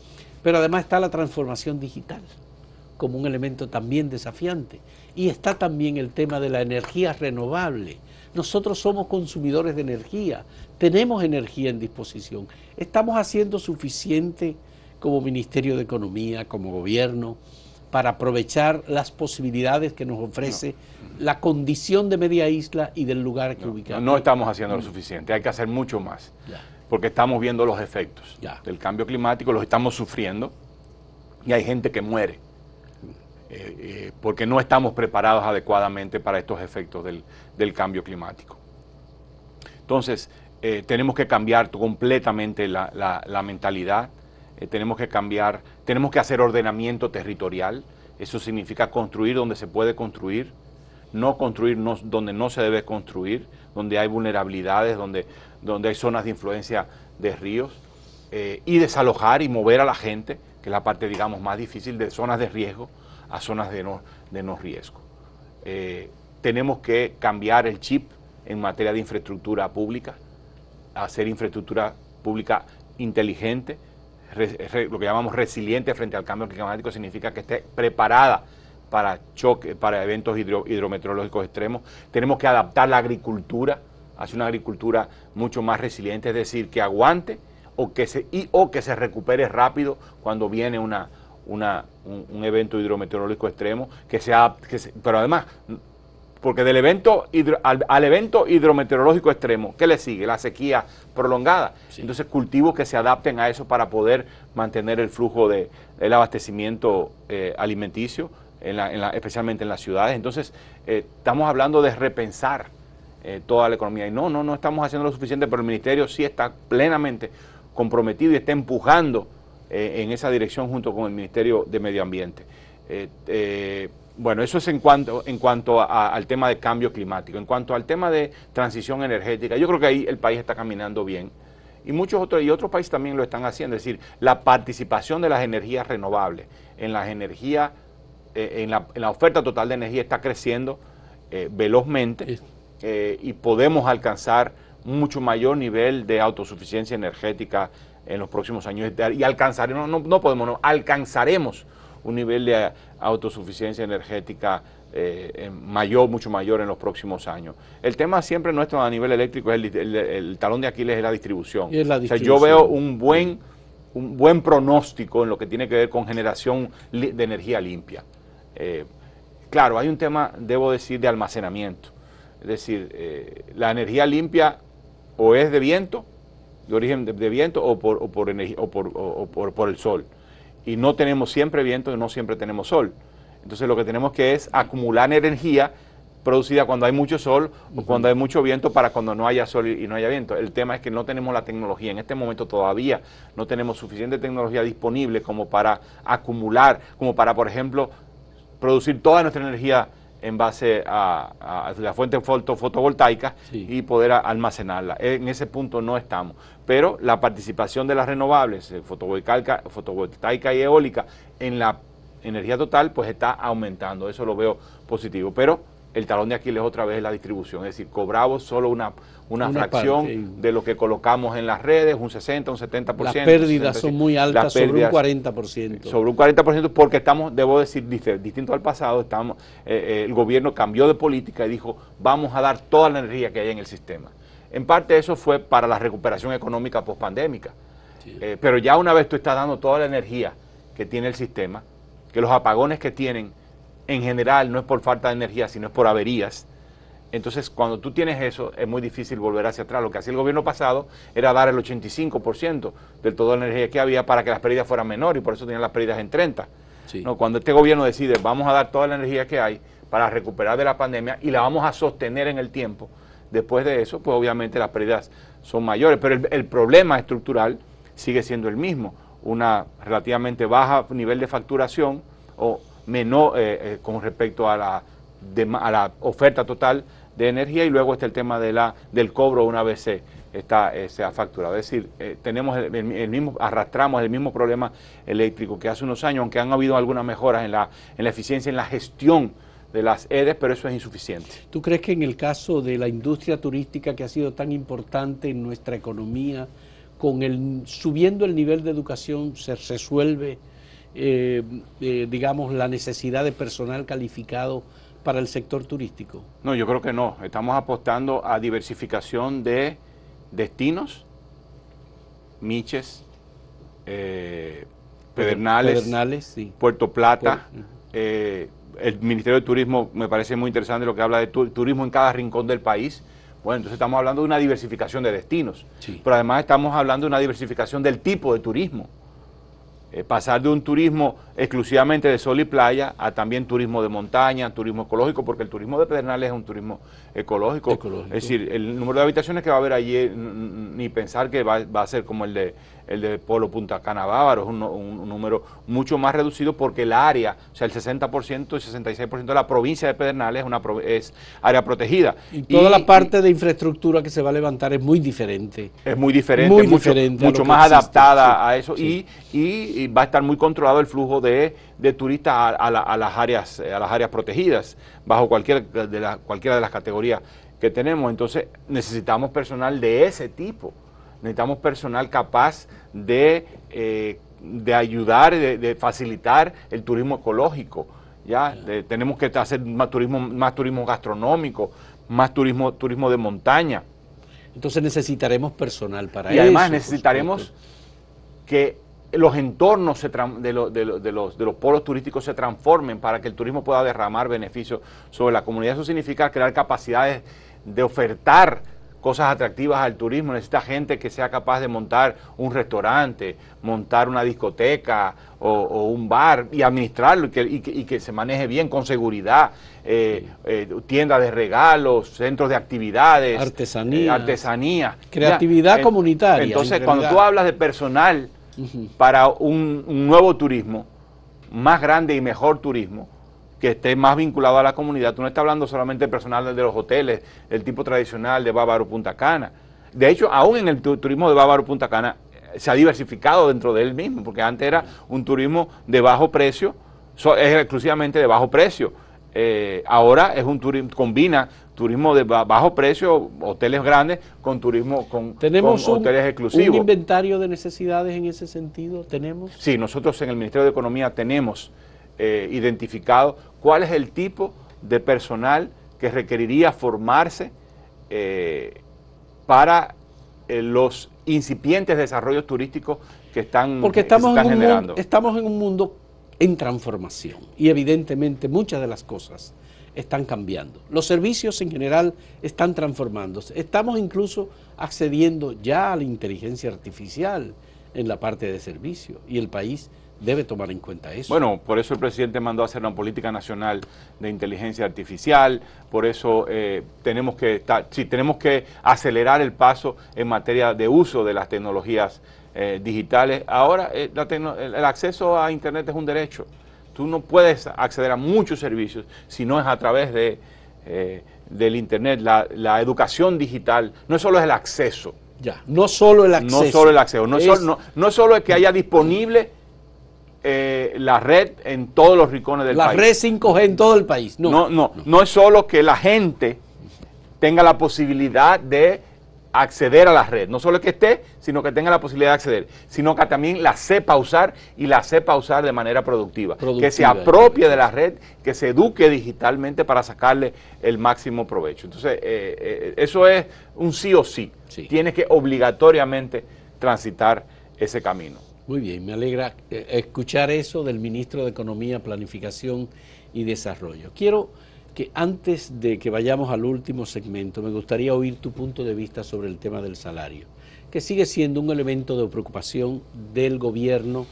pero además está la transformación digital como un elemento también desafiante, y está también el tema de la energía renovable. Nosotros somos consumidores de energía, tenemos energía en disposición. ¿Estamos haciendo suficiente como Ministerio de Economía, como gobierno, para aprovechar las posibilidades que nos ofrece la condición de media isla y del lugar que ubicamos? No estamos haciendo lo suficiente, hay que hacer mucho más, porque estamos viendo los efectos del cambio climático, los estamos sufriendo y hay gente que muere porque no estamos preparados adecuadamente para estos efectos del cambio climático. Entonces, tenemos que cambiar completamente la mentalidad. Tenemos que hacer ordenamiento territorial. Eso significa construir donde se puede construir, no construir donde no se debe construir, donde hay vulnerabilidades, donde hay zonas de influencia de ríos, y desalojar y mover a la gente, que es la parte, digamos, más difícil, de zonas de riesgo a zonas de no riesgo. Tenemos que cambiar el chip en materia de infraestructura pública, hacer infraestructura pública inteligente, lo que llamamos resiliente frente al cambio climático, significa que esté preparada para choque, para eventos hidrometeorológicos extremos. Tenemos que adaptar la agricultura, hacer una agricultura mucho más resiliente, es decir, que aguante o que se recupere rápido cuando viene un evento hidrometeorológico extremo, pero además, porque del evento al evento hidrometeorológico extremo, ¿qué le sigue? La sequía prolongada. Sí. Entonces, cultivos que se adapten a eso para poder mantener el flujo del abastecimiento alimenticio, especialmente en las ciudades. Entonces, estamos hablando de repensar toda la economía. Y no estamos haciendo lo suficiente, pero el Ministerio sí está plenamente comprometido y está empujando en esa dirección junto con el Ministerio de Medio Ambiente. Bueno, eso es en cuanto al tema de cambio climático. En cuanto al tema de transición energética, yo creo que ahí el país está caminando bien. Y otros países también lo están haciendo. Es decir, la participación de las energías renovables en las energías, en la oferta total de energía está creciendo velozmente, y podemos alcanzar mucho mayor nivel de autosuficiencia energética en los próximos años. Y alcanzaremos un nivel de autosuficiencia energética mucho mayor en los próximos años. El tema siempre nuestro a nivel eléctrico es el talón de Aquiles, es la distribución. O sea, yo veo un buen pronóstico en lo que tiene que ver con generación de energía limpia. Claro, hay un tema, debo decir, de almacenamiento. Es decir, la energía limpia o es de viento, de origen de viento, o por el sol. Y no tenemos siempre viento y no siempre tenemos sol. Entonces lo que tenemos que es acumular energía producida cuando hay mucho sol o cuando hay mucho viento para cuando no haya sol y no haya viento. El tema es que no tenemos la tecnología. En este momento todavía no tenemos suficiente tecnología disponible como para acumular, como para, por ejemplo, producir toda nuestra energía en base a la fuente fotovoltaica, sí, y poder almacenarla. En ese punto no estamos. Pero la participación de las renovables, fotovoltaica y eólica, en la energía total, pues está aumentando. Eso lo veo positivo. Pero el talón de Aquiles otra vez es la distribución. Es decir, cobramos solo una fracción de lo que colocamos en las redes, un 60, un 70%. Las pérdidas son muy altas, sobre un 40%. Sobre un 40%, porque estamos, debo decir, distinto al pasado, el gobierno cambió de política y dijo, vamos a dar toda la energía que hay en el sistema. En parte eso fue para la recuperación económica pospandémica. Sí. Pero ya una vez tú estás dando toda la energía que tiene el sistema, que los apagones que tienen en general no es por falta de energía, sino es por averías. Entonces, cuando tú tienes eso, es muy difícil volver hacia atrás. Lo que hacía el gobierno pasado era dar el 85% de toda la energía que había para que las pérdidas fueran menores, y por eso tenían las pérdidas en 30%. Sí. No, cuando este gobierno decide, vamos a dar toda la energía que hay para recuperar de la pandemia y la vamos a sostener en el tiempo, después de eso, pues obviamente las pérdidas son mayores. Pero el problema estructural sigue siendo el mismo. Una relativamente baja nivel de facturación o menor con respecto a la oferta total de energía, y luego está el tema del cobro una vez se ha facturado. Es decir, arrastramos el mismo problema eléctrico que hace unos años, aunque han habido algunas mejoras en la eficiencia, en la gestión de las EDES, pero eso es insuficiente. ¿Tú crees que en el caso de la industria turística, que ha sido tan importante en nuestra economía, subiendo el nivel de educación se resuelve digamos, la necesidad de personal calificado para el sector turístico? No, yo creo que no. Estamos apostando a diversificación de destinos, niches, Pedernales, sí. Puerto Plata. El Ministerio de Turismo me parece muy interesante lo que habla de turismo en cada rincón del país. Bueno, entonces estamos hablando de una diversificación de destinos, Sí. pero además estamos hablando de una diversificación del tipo de turismo. Pasar de un turismo exclusivamente de sol y playa a también turismo de montaña, turismo ecológico, porque el turismo de Pedernales es un turismo ecológico. Es decir, el número de habitaciones que va a haber allí, ni pensar que va a ser como el de Polo Punta Cana Bávaro, es un número mucho más reducido porque el área, o sea, el 60% y 66% de la provincia de Pedernales es área protegida. Y toda la parte de infraestructura que se va a levantar es muy diferente. Es muy diferente, mucho más adaptada sí, a eso, sí. y va a estar muy controlado el flujo de turistas a las áreas protegidas, bajo cualquiera de las categorías que tenemos. Entonces necesitamos personal de ese tipo, necesitamos personal capaz de ayudar, de facilitar el turismo ecológico. Tenemos que hacer más turismo gastronómico, más turismo de montaña. Entonces necesitaremos personal para eso. Y además necesitaremos que los entornos de los polos turísticos se transformen para que el turismo pueda derramar beneficios sobre la comunidad. Eso significa crear capacidades de ofertar cosas atractivas al turismo. Necesita gente que sea capaz de montar un restaurante, montar una discoteca o un bar y administrarlo y que se maneje bien, con seguridad, tiendas de regalos, centros de actividades, artesanía. Creatividad comunitaria. Entonces, cuando tú hablas de personal para un nuevo turismo, más grande y mejor turismo, que esté más vinculado a la comunidad, tú no estás hablando solamente de personal de los hoteles, el tipo tradicional de Bávaro Punta Cana. De hecho, aún en el turismo de Bávaro Punta Cana se ha diversificado dentro de él mismo, porque antes era un turismo de bajo precio, es exclusivamente de bajo precio. Ahora es un turismo, combina turismo de bajo precio, hoteles grandes, con turismo con hoteles exclusivos. ¿Tenemos un inventario de necesidades en ese sentido? ¿Tenemos? Sí, nosotros en el Ministerio de Economía tenemos identificado cuál es el tipo de personal que requeriría formarse para los incipientes desarrollos turísticos que están generando. Estamos en un mundo en transformación y evidentemente muchas de las cosas están cambiando. Los servicios en general están transformándose. Estamos incluso accediendo ya a la inteligencia artificial en la parte de servicio y el país debe tomar en cuenta eso. Bueno, por eso el presidente mandó a hacer una política nacional de inteligencia artificial, por eso tenemos que acelerar el paso en materia de uso de las tecnologías digitales. Ahora el acceso a Internet es un derecho. Tú no puedes acceder a muchos servicios si no es a través del Internet. La educación digital no solo es el acceso. No solo el acceso. No solo el acceso. No solo es que haya disponible la red en todos los rincones del país. La red 5G en todo el país. No es solo que la gente tenga la posibilidad de acceder a la red. No solo que esté, sino que tenga la posibilidad de acceder, sino que también la sepa usar y la sepa usar de manera productiva. Que se apropie de la red, que se eduque digitalmente para sacarle el máximo provecho. Entonces, eso es un sí o sí. Tiene que obligatoriamente transitar ese camino. Muy bien, me alegra escuchar eso del ministro de Economía, Planificación y Desarrollo. Quiero que antes de que vayamos al último segmento, me gustaría oír tu punto de vista sobre el tema del salario, que sigue siendo un elemento de preocupación del gobierno.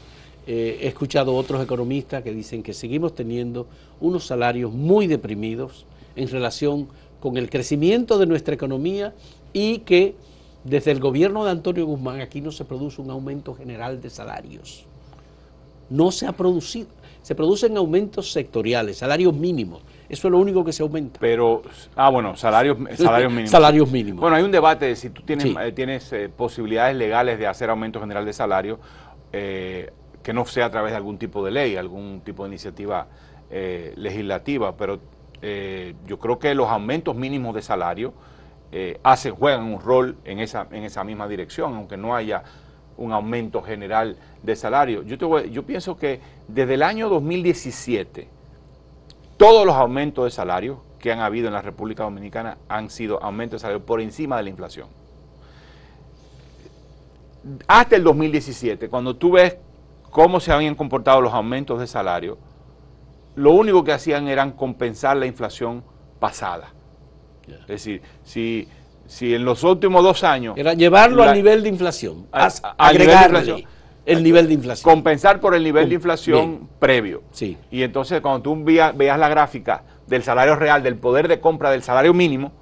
He escuchado otros economistas que dicen que seguimos teniendo unos salarios muy deprimidos en relación con el crecimiento de nuestra economía y que desde el gobierno de Antonio Guzmán aquí no se produce un aumento general de salarios. No se ha producido. Se producen aumentos sectoriales, salarios mínimos. Eso es lo único que se aumenta. Pero, salarios mínimos. Salarios mínimos. Bueno, hay un debate de si tú tienes posibilidades legales de hacer aumento general de salario, que no sea a través de algún tipo de ley, algún tipo de iniciativa legislativa, pero yo creo que los aumentos mínimos de salario juegan un rol en esa misma dirección, aunque no haya un aumento general de salario. Yo pienso que desde el año 2017, todos los aumentos de salario que han habido en la República Dominicana han sido aumentos de salario por encima de la inflación. Hasta el 2017, cuando tú ves cómo se habían comportado los aumentos de salario, lo único que hacían eran compensar la inflación pasada. Yeah. Es decir, si en los últimos 2 años... Era llevarlo al nivel de inflación, agregarle el nivel de inflación. Compensar por el nivel de inflación previo. Sí. Y entonces cuando tú veías la gráfica del salario real, del poder de compra del salario mínimo,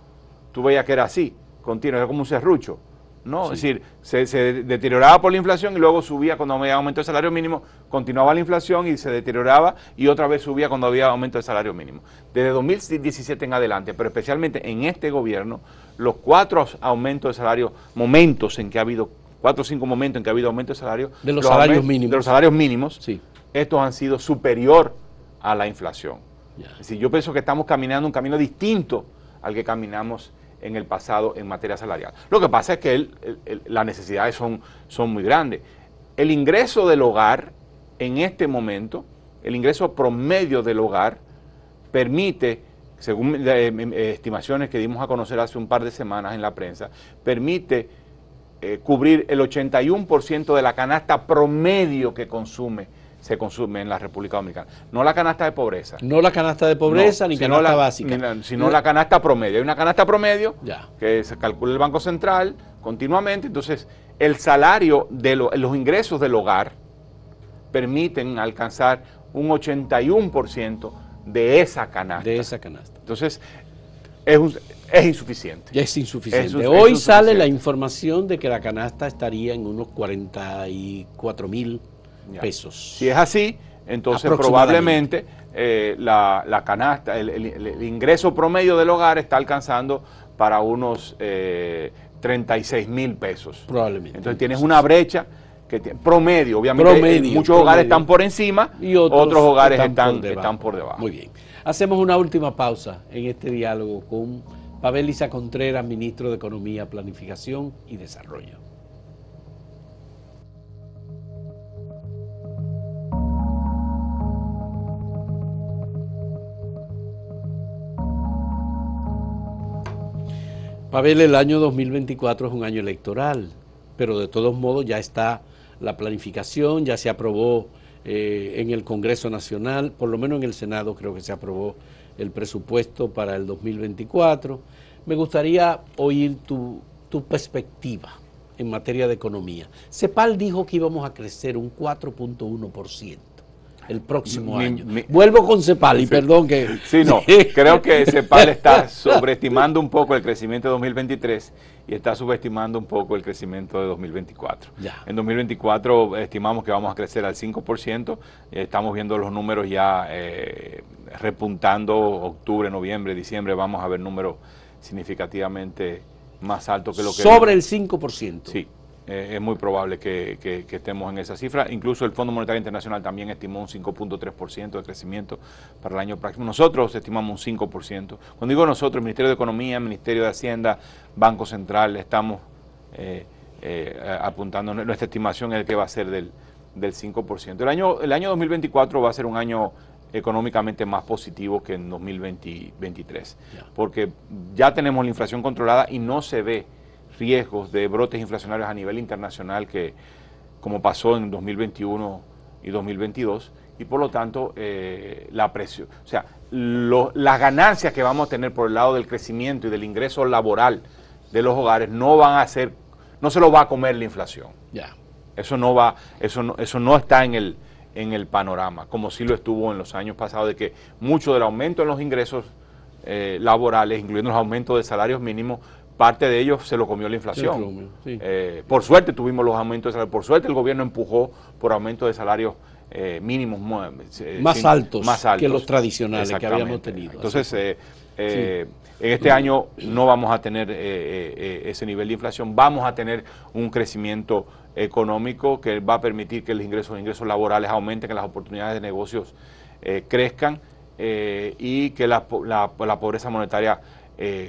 tú veías que era así, continuo, era como un serrucho, ¿no? Sí. Es decir, se deterioraba por la inflación y luego subía cuando había aumento del salario mínimo, continuaba la inflación y se deterioraba y otra vez subía cuando había aumento del salario mínimo. Desde 2017 en adelante, pero especialmente en este gobierno, los 4 aumentos de salario, momentos en que ha habido, 4 o 5 momentos en que ha habido aumento de salario, de los salarios mínimos. De los salarios mínimos, sí. Estos han sido superior a la inflación. Yeah. Es decir, yo pienso que estamos caminando un camino distinto al que caminamos en el pasado en materia salarial. Lo que pasa es que las necesidades son muy grandes. El ingreso del hogar, en este momento, el ingreso promedio del hogar permite, según estimaciones que dimos a conocer hace un par de semanas en la prensa, permite cubrir el 81% de la canasta promedio que se consume en la República Dominicana. No la canasta de pobreza. No la canasta de pobreza, ni canasta básica. Sino la canasta promedio. Hay una canasta promedio ya. Que se calcula el Banco Central continuamente. Entonces, el salario de los ingresos del hogar permiten alcanzar un 81% de esa canasta. De esa canasta. Entonces, es insuficiente. Ya es insuficiente. Hoy sale la información de que la canasta estaría en unos 44,000 pesos. Si es así, entonces probablemente la canasta, el ingreso promedio del hogar está alcanzando para unos 36,000 pesos. Probablemente. Entonces tienes una brecha que promedio, obviamente muchos hogares están por encima y otros hogares están por debajo. Muy bien. Hacemos una última pausa en este diálogo con Pavel Issa Contreras, ministro de Economía, Planificación y Desarrollo. Pavel, el año 2024 es un año electoral, pero de todos modos ya está la planificación, ya se aprobó en el Congreso Nacional, por lo menos en el Senado creo que se aprobó el presupuesto para el 2024. Me gustaría oír tu perspectiva en materia de economía. CEPAL dijo que íbamos a crecer un 4,1%. El próximo año. Vuelvo con CEPAL y perdón que... Sí, no, creo que CEPAL está sobreestimando un poco el crecimiento de 2023 y está subestimando un poco el crecimiento de 2024. Ya. En 2024 estimamos que vamos a crecer al 5%, estamos viendo los números ya repuntando, octubre, noviembre, diciembre, vamos a ver números significativamente más altos que lo que... Sobre el 5%. Sí. Es muy probable que estemos en esa cifra. Incluso el Fondo Monetario Internacional también estimó un 5,3% de crecimiento para el año próximo. Nosotros estimamos un 5%. Cuando digo nosotros, el Ministerio de Economía, Ministerio de Hacienda, Banco Central, estamos apuntando, nuestra estimación es que va a ser del 5%. El año 2024 va a ser un año económicamente más positivo que en 2023, porque ya tenemos la inflación controlada y no se ve riesgos de brotes inflacionarios a nivel internacional que como pasó en 2021 y 2022 y por lo tanto la presión, o sea, las ganancias que vamos a tener por el lado del crecimiento y del ingreso laboral de los hogares no se lo va a comer la inflación. Ya. Eso no está en el panorama, como sí lo estuvo en los años pasados, de que mucho del aumento en los ingresos laborales, incluyendo los aumentos de salarios mínimos, parte de ellos se lo comió la inflación. Sí. Por suerte tuvimos los aumentos de salario, por suerte el gobierno empujó por aumentos de salarios mínimos más altos que los tradicionales que habíamos tenido. Entonces, en este año no vamos a tener ese nivel de inflación, vamos a tener un crecimiento económico que va a permitir que los ingresos laborales aumenten, que las oportunidades de negocios crezcan y que la pobreza monetaria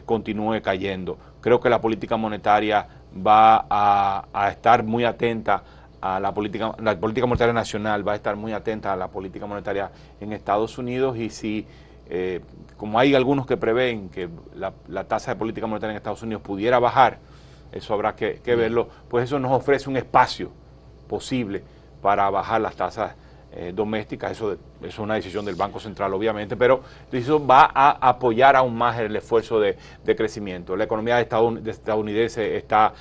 continúe cayendo. Creo que la política monetaria va a estar muy atenta a la política monetaria nacional, va a estar muy atenta a la política monetaria en Estados Unidos y si, como hay algunos que prevén que la tasa de política monetaria en Estados Unidos pudiera bajar, eso habrá que verlo, pues eso nos ofrece un espacio posible para bajar las tasas domésticas. Eso es una decisión del Banco Central, obviamente, pero eso va a apoyar aún más el esfuerzo de crecimiento. La economía estadounidense está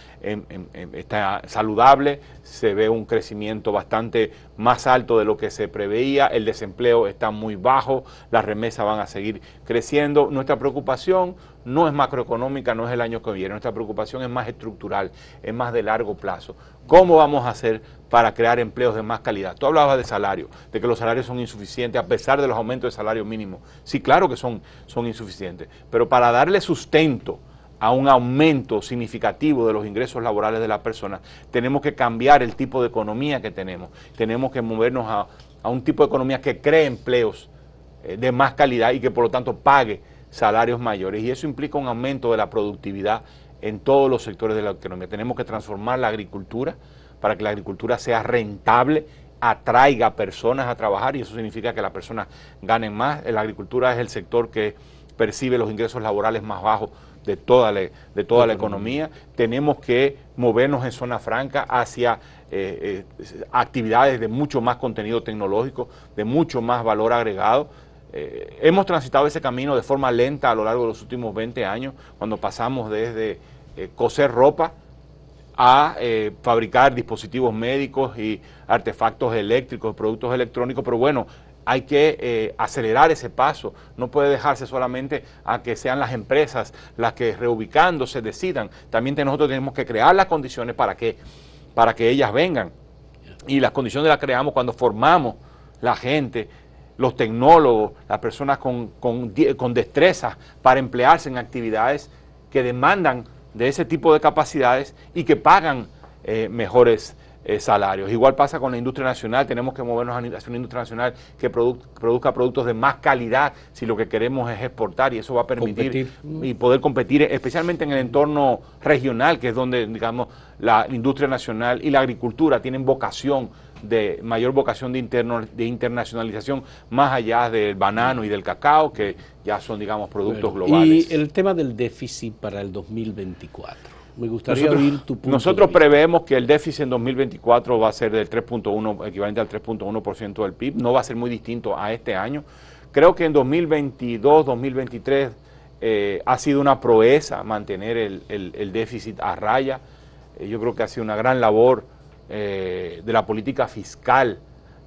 saludable, se ve un crecimiento bastante más alto de lo que se preveía, el desempleo está muy bajo, las remesas van a seguir creciendo. Nuestra preocupación no es macroeconómica, no es el año que viene, nuestra preocupación es más estructural, es más de largo plazo. ¿Cómo vamos a hacer para crear empleos de más calidad? Tú hablabas de salario, de que los salarios son insuficientes a pesar de los aumentos de salario mínimo. Sí, claro que son insuficientes, pero para darle sustento a un aumento significativo de los ingresos laborales de las personas, tenemos que cambiar el tipo de economía que tenemos. Tenemos que movernos a un tipo de economía que cree empleos de más calidad y que por lo tanto pague salarios mayores. Y eso implica un aumento de la productividad en todos los sectores de la economía. Tenemos que transformar la agricultura para que la agricultura sea rentable, atraiga personas a trabajar, y eso significa que las personas ganen más. La agricultura es el sector que percibe los ingresos laborales más bajos de toda la economía. Tenemos que movernos en zona franca hacia actividades de mucho más contenido tecnológico, de mucho más valor agregado. Hemos transitado ese camino de forma lenta a lo largo de los últimos 20 años, cuando pasamos desde coser ropa a fabricar dispositivos médicos y artefactos eléctricos, productos electrónicos, pero bueno, hay que acelerar ese paso. No puede dejarse solamente a que sean las empresas las que, reubicándose, decidan. También nosotros tenemos que crear las condiciones para que ellas vengan, y las condiciones las creamos cuando formamos la gente, los tecnólogos, las personas con destrezas para emplearse en actividades que demandan de ese tipo de capacidades y que pagan mejores salarios. Igual pasa con la industria nacional. Tenemos que movernos hacia una industria nacional que produzca productos de más calidad si lo que queremos es exportar, y eso va a permitir y poder competir, especialmente en el entorno regional, que es donde, digamos, la industria nacional y la agricultura tienen mayor vocación de internacionalización, más allá del banano y del cacao, que ya son, digamos, productos globales. Y el tema del déficit para el 2024. Me gustaría oír tu punto. Nosotros preveemos que el déficit en 2024 va a ser del 3.1, equivalente al 3.1% del PIB. No va a ser muy distinto a este año. Creo que en 2022, 2023 ha sido una proeza mantener el déficit a raya. Yo creo que ha sido una gran labor de la política fiscal,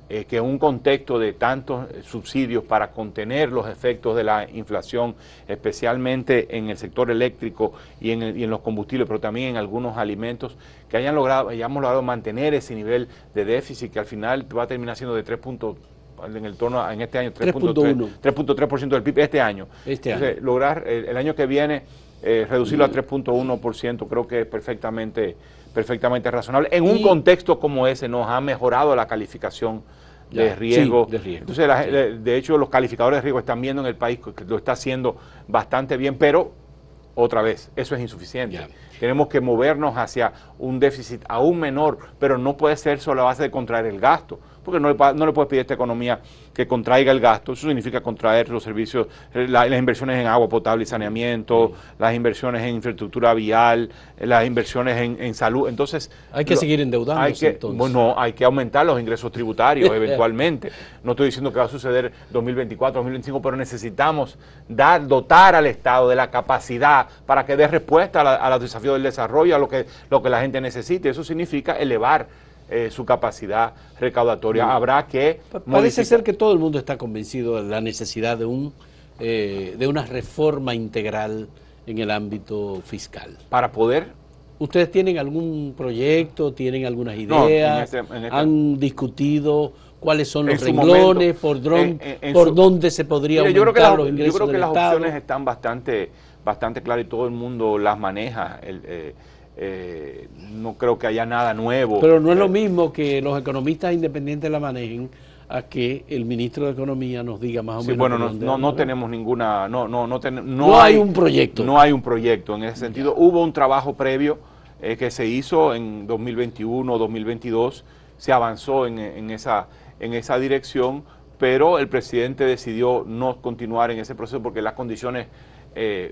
que en un contexto de tantos subsidios para contener los efectos de la inflación, especialmente en el sector eléctrico y en los combustibles, pero también en algunos alimentos, que hayamos logrado mantener ese nivel de déficit, que al final va a terminar siendo de en este año 3.3% del PIB este año. Entonces, lograr el año que viene reducirlo a 3.1%, creo que es perfectamente razonable. En un contexto como ese nos ha mejorado la calificación de riesgo. Sí, de riesgo. Entonces, de hecho, los calificadores de riesgo están viendo en el país que lo está haciendo bastante bien, pero otra vez, eso es insuficiente. Tenemos que movernos hacia un déficit aún menor, pero no puede ser solo a base de contraer el gasto, porque no le puedes pedir a esta economía que contraiga el gasto. Eso significa contraer los servicios, las inversiones en agua potable y saneamiento, las inversiones en infraestructura vial, las inversiones en salud. Entonces, hay que seguir endeudándose, entonces. Bueno, hay que aumentar los ingresos tributarios eventualmente. No estoy diciendo que va a suceder 2024, 2025, pero necesitamos dotar al Estado de la capacidad para que dé respuesta a los desafíos del desarrollo, a lo que la gente necesite. Eso significa elevar su capacidad recaudatoria. Habrá que Parece ser que todo el mundo está convencido de la necesidad de una reforma integral en el ámbito fiscal. Para poder... ¿Ustedes tienen algún proyecto, tienen algunas ideas? ¿Han discutido cuáles son los renglones, por dónde se podría aumentar los ingresos del Estado? Yo creo que las opciones están bastante claras y todo el mundo las maneja. No creo que haya nada nuevo. Pero no es lo mismo que los economistas independientes la manejen a que el ministro de Economía nos diga más o menos. Bueno, no tenemos ninguna, no hay un proyecto. No hay un proyecto en ese sentido. Hubo un trabajo previo que se hizo en 2021, 2022, se avanzó en esa dirección, pero el presidente decidió no continuar en ese proceso porque las condiciones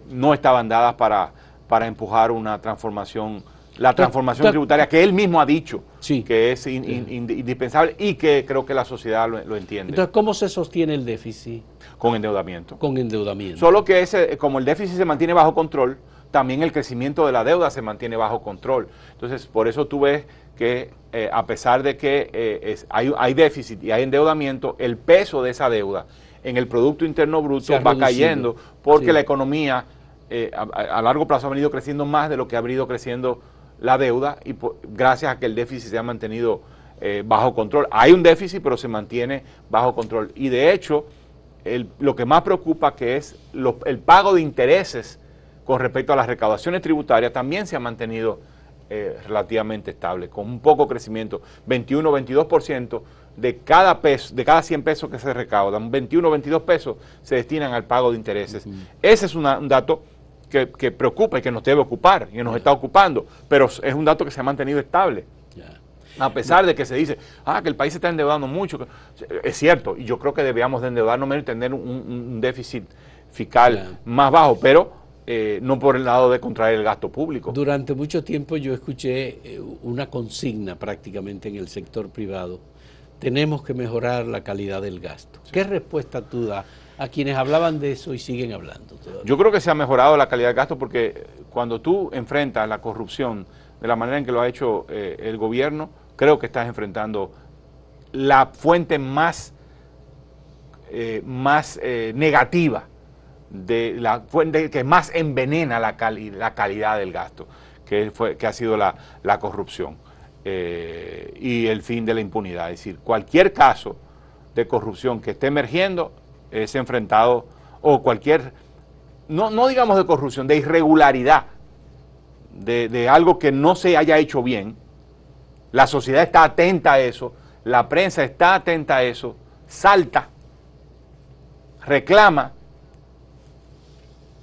no estaban dadas para empujar una transformación, la transformación tributaria que él mismo ha dicho Sí. que es indispensable y que creo que la sociedad lo entiende. Entonces, ¿cómo se sostiene el déficit? Con endeudamiento. Con endeudamiento. Solo que como el déficit se mantiene bajo control, también el crecimiento de la deuda se mantiene bajo control. Entonces, por eso tú ves que a pesar de que hay déficit y hay endeudamiento, el peso de esa deuda en el Producto Interno Bruto va cayendo porque la economía a largo plazo ha venido creciendo más de lo que ha venido creciendo la deuda y gracias a que el déficit se ha mantenido bajo control. Hay un déficit, pero se mantiene bajo control. Y de hecho, lo que más preocupa, que es el pago de intereses con respecto a las recaudaciones tributarias, también se ha mantenido relativamente estable, con un poco crecimiento, 21-22% de cada peso, de cada 100 pesos que se recaudan, 21-22 pesos se destinan al pago de intereses. Ese es un dato que preocupa y que nos debe ocupar, y que nos está ocupando, pero es un dato que se ha mantenido estable. A pesar de que se dice, que el país se está endeudando mucho, es cierto, y yo creo que debíamos de endeudarnos menos y tener un déficit fiscal más bajo, pero no por el lado de contraer el gasto público. Durante mucho tiempo yo escuché una consigna prácticamente en el sector privado: tenemos que mejorar la calidad del gasto. Sí. ¿Qué respuesta tú das a quienes hablaban de eso y siguen hablando todavía? Yo creo que se ha mejorado la calidad del gasto porque cuando tú enfrentas la corrupción de la manera en que lo ha hecho el gobierno, creo que estás enfrentando la fuente más negativa, de la fuente que más envenena la calidad del gasto, que ha sido la corrupción y el fin de la impunidad. Es decir, cualquier caso de corrupción que esté emergiendo es enfrentado, o cualquier, no digamos de corrupción, de irregularidad, de algo que no se haya hecho bien. La sociedad está atenta a eso, la prensa está atenta a eso, salta, reclama,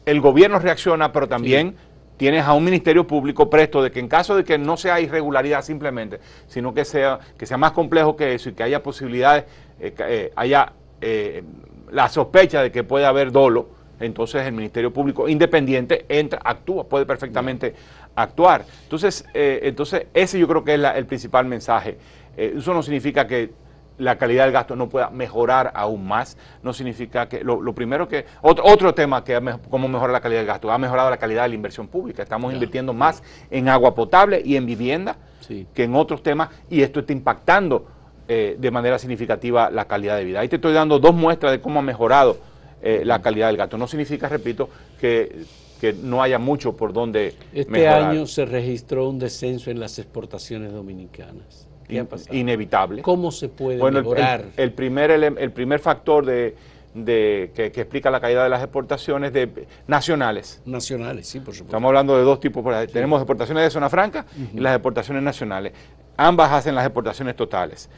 el gobierno reacciona, pero también tienes a un ministerio público presto de que en caso de que no sea irregularidad simplemente, sino que sea más complejo que eso y que haya posibilidades, haya la sospecha de que puede haber dolo, entonces el Ministerio Público independiente entra, actúa, puede perfectamente actuar. Entonces ese yo creo que es el principal mensaje. Eso no significa que la calidad del gasto no pueda mejorar aún más, no significa que, lo primero que, otro tema que cómo mejorar la calidad del gasto, ha mejorado la calidad de la inversión pública, estamos invirtiendo más en agua potable y en vivienda que en otros temas, y esto está impactando de manera significativa la calidad de vida. Ahí te estoy dando dos muestras de cómo ha mejorado la calidad del gasto. No significa, repito, que no haya mucho por donde mejorar. Este año se registró un descenso en las exportaciones dominicanas. ¿Qué ha pasado? Inevitable. ¿Cómo se puede mejorar? El primer factor que explica la caída de las exportaciones nacionales. Nacionales, sí, por supuesto. Estamos hablando de dos tipos. Sí. Tenemos exportaciones de zona franca y las exportaciones nacionales. Ambas hacen las exportaciones totales.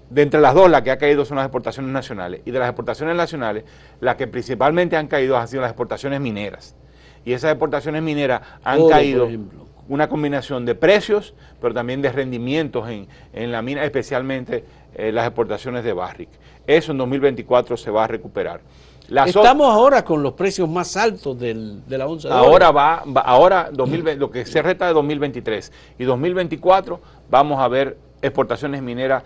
De entre las dos, la que ha caído son las exportaciones nacionales. Y de las exportaciones nacionales, las que principalmente han caído han sido las exportaciones mineras. Y esas exportaciones mineras han caído una combinación de precios, pero también de rendimientos en la mina, especialmente las exportaciones de Barrick. Eso en 2024 se va a recuperar. Estamos ahora con los precios más altos de la onza de oro. Ahora 2020, lo que se resta de 2023 y 2024 vamos a ver exportaciones mineras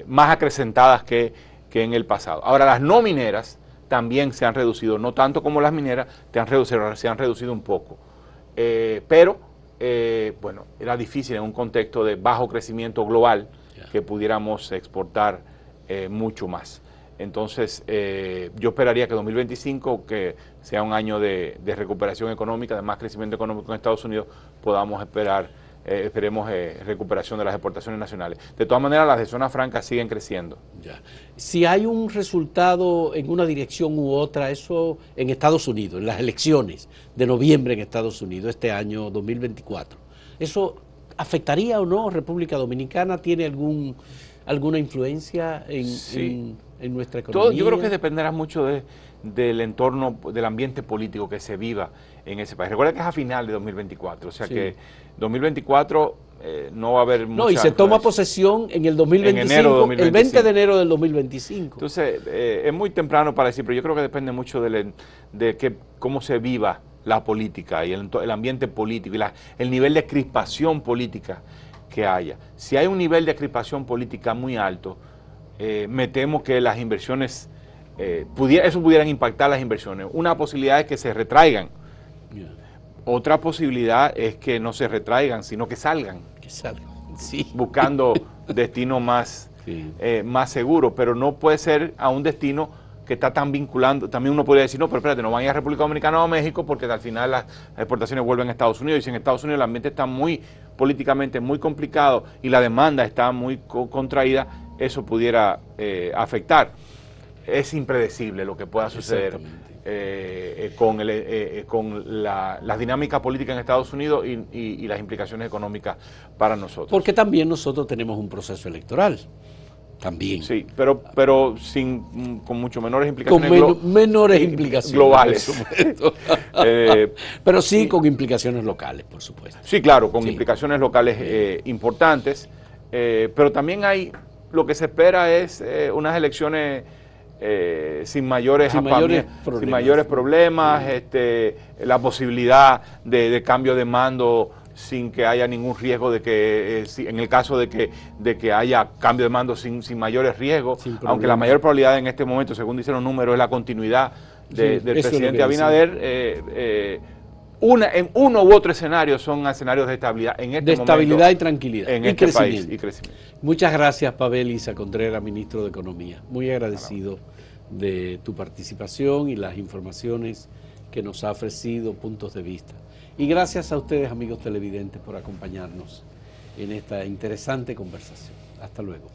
más acrecentadas que en el pasado. Ahora las no mineras también se han reducido, no tanto como las mineras, se han reducido un poco. Pero bueno, era difícil en un contexto de bajo crecimiento global que pudiéramos exportar mucho más. Entonces, yo esperaría que 2025, que sea un año de recuperación económica, de más crecimiento económico en Estados Unidos, podamos esperemos recuperación de las exportaciones nacionales. De todas maneras, las de zona franca siguen creciendo. Ya. Si hay un resultado en una dirección u otra, eso en Estados Unidos, en las elecciones de noviembre en Estados Unidos, este año 2024, ¿eso afectaría o no República Dominicana? ¿Tiene alguna influencia en nuestra economía? Yo creo que dependerá mucho del entorno, del ambiente político que se viva en ese país. Recuerda que es a final de 2024, o sea que 2024 no va a haber mucha y se toma posesión en el 2025, el 20 de enero del 2025. Entonces, es muy temprano para decir, pero yo creo que depende mucho de cómo se viva la política y el ambiente político y el nivel de crispación política que haya. Si hay un nivel de crispación política muy alto, me temo que las inversiones, eso pudieran impactar las inversiones. Una posibilidad es que se retraigan. Yeah. Otra posibilidad es que no se retraigan, sino que salgan. Que salgan, sí. Buscando destino más, Sí. Más seguro, pero no puede ser a un destino que está tan vinculando. También uno podría decir, no, pero espérate, no van a ir a República Dominicana o a México porque al final las exportaciones vuelven a Estados Unidos, y si en Estados Unidos el ambiente está muy políticamente muy complicado y la demanda está muy contraída, eso pudiera afectar. Es impredecible lo que pueda suceder con las dinámicas políticas en Estados Unidos y las implicaciones económicas para nosotros. Porque también nosotros tenemos un proceso electoral. También. Sí, pero con mucho menores implicaciones. Con menores implicaciones globales. Pero sí con implicaciones locales, por supuesto. Sí, claro, con implicaciones locales importantes. Pero también lo que se espera es unas elecciones sin mayores problemas, la posibilidad de cambio de mando sin que haya ningún riesgo de que, en el caso de que haya cambio de mando sin mayores riesgos, aunque la mayor probabilidad en este momento, según dicen los números, es la continuidad del presidente Abinader. En uno u otro escenario son escenarios de estabilidad en este momento, estabilidad y tranquilidad en este país y crecimiento. Muchas gracias, Pavel Isa Contreras, ministro de Economía. Muy agradecido de tu participación y las informaciones que nos ha ofrecido, puntos de vista. Y gracias a ustedes, amigos televidentes, por acompañarnos en esta interesante conversación. Hasta luego.